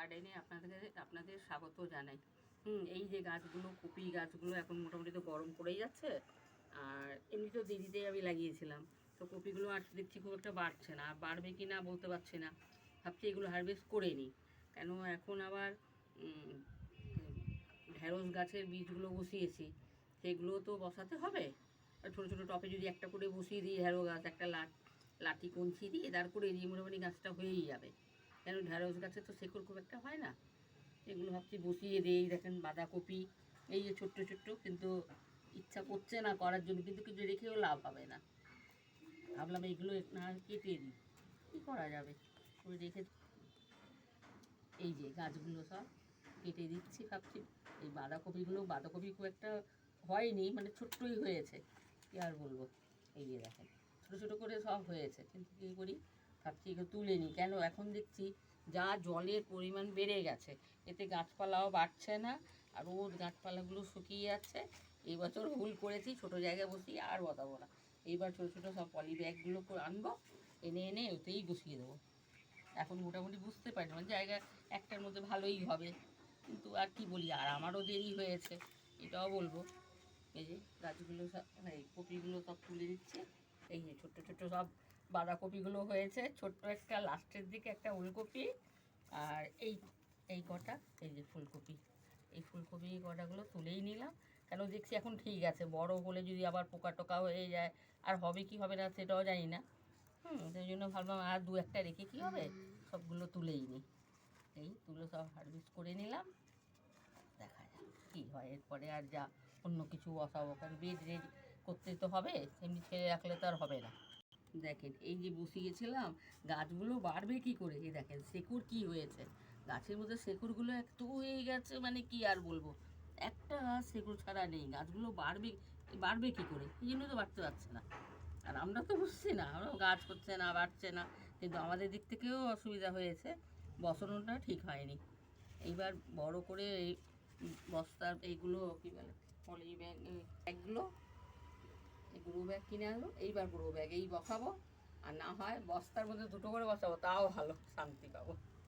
গার্ডেনে আপনাদের স্বাগত জানাই। এই যে গাছগুলো, কপি গাছগুলো এখন মোটামুটি তো গরম পড়েই যাচ্ছে, আর এমনি তো দেরিতেই আমি লাগিয়েছিলাম। তো কপিগুলো আর দেখছি খুব একটা বাড়ছে না, আর বাড়বে কি না বলতে পারছি না। ভাবছি এগুলো হারভেস্ট করে নিই, কেন এখন আবার ঢ্যাঁড়স গাছের বীজগুলো বসিয়েছি, সেগুলো তো বসাতে হবে। আর ছোটো ছোটো টপে যদি একটা করে বসিয়ে দিই ঢ্যাঁড়স গাছ, একটা লাঠি কঞ্চি দিয়ে দাঁড় করে দিই, মোটামুটি গাছটা হয়েই যাবে। কেন ঢ্যাঁড়স গাছে তো শেকড় খুব একটা হয় না। এগুলো ভাবছি বসিয়ে দিই। দেখেন বাঁধাকপি, এই যে ছোট্ট ছোট্ট, কিন্তু ইচ্ছা করছে না করার জন্য, কিন্তু কিছু রেখেও লাভ হবে না। ভাবলাম এইগুলো না কেটে দিই, কী করা যাবে, করে রেখে এই যে গাছগুলো সব কেটে দিচ্ছি। ভাবছি এই বাঁধাকপি খুব একটা হয়নি, মানে ছোট্টই হয়েছে, কী আর বলবো। এই যে দেখেন ছোটো ছোটো করে সব হয়েছে, কিন্তু কী করি, ভাবছি এগুলো তুলে নিই। কেন এখন দেখছি যা জলের পরিমাণ বেড়ে গেছে, এতে গাছপালাও বাড়ছে না, আর রোদ গাছপালাগুলো শুকিয়ে যাচ্ছে। এই বছর ভুল করেছি, ছোটো জায়গায় বসিয়ে আর বসাবো না। এইবার ছোটো ছোটো সব পলি ব্যাগগুলো আনবো, এনে ওতেই বসিয়ে দেবো। এখন মোটামুটি বুঝতে পারি না, জায়গা একটার মধ্যে ভালোই হবে, কিন্তু আর কি বলি, আর আমারও দেরি হয়েছে, এটাও বলবো। এই যে গাছগুলো সব, এই কপিগুলো সব তুলে দিচ্ছে। এই যে ছোট্ট ছোট্ট সব বাঁধাকপিগুলো হয়েছে, ছোট্ট একটা লাস্টের দিকে একটা ওলকপি, আর এই কটা এই যে ফুলকপি, এই ফুলকপি কটাগুলো তুলেই নিলাম। কেন দেখছি এখন ঠিক আছে, বড় হলে যদি আবার পোকা টোকা হয়ে যায়, আর হবে কি হবে না সেটাও জানি না। সেই জন্য ভাবলাম আর দু একটা রেখে কী হবে, সবগুলো তুলেই নিই। এই তুলে সব হারভেস্ট করে নিলাম, দেখা যাক কী হয় এরপরে। আর যা অন্য কিছু বসাবো, কারণ বেড রেডি করতে তো হবে, এমনি ছেড়ে রাখলে তো আর হবে না। দেখেন এই যে বসিয়েছিলাম, গাছগুলো বাড়বে কি করে, এই দেখেন শেকড় কি হয়েছে, গাছের মধ্যে শেকড়গুলো এত হয়ে গেছে, মানে কি আর বলবো, একটা শেকড় ছাড়া নেই। গাছগুলো বাড়বে কি করে, এই জন্য তো বাড়তে পারছে না। আর আমরা তো বুঝছি না, আমরাও গাছ হচ্ছে না, বাড়ছে না, কিন্তু আমাদের দিক থেকেও অসুবিধা হয়েছে, বসানোটা ঠিক হয়নি। এইবার বড় করে এই বস্তার এইগুলো কী বলে, পলি ব্যাগগুলো, এই গ্রো ব্যাগ কিনে আনবো। এইবার গ্রো ব্যাগ এই বসাবো, আর না হয় বস্তার মধ্যে দুটো করে বসাবো, তাও ভালো, শান্তি পাবো।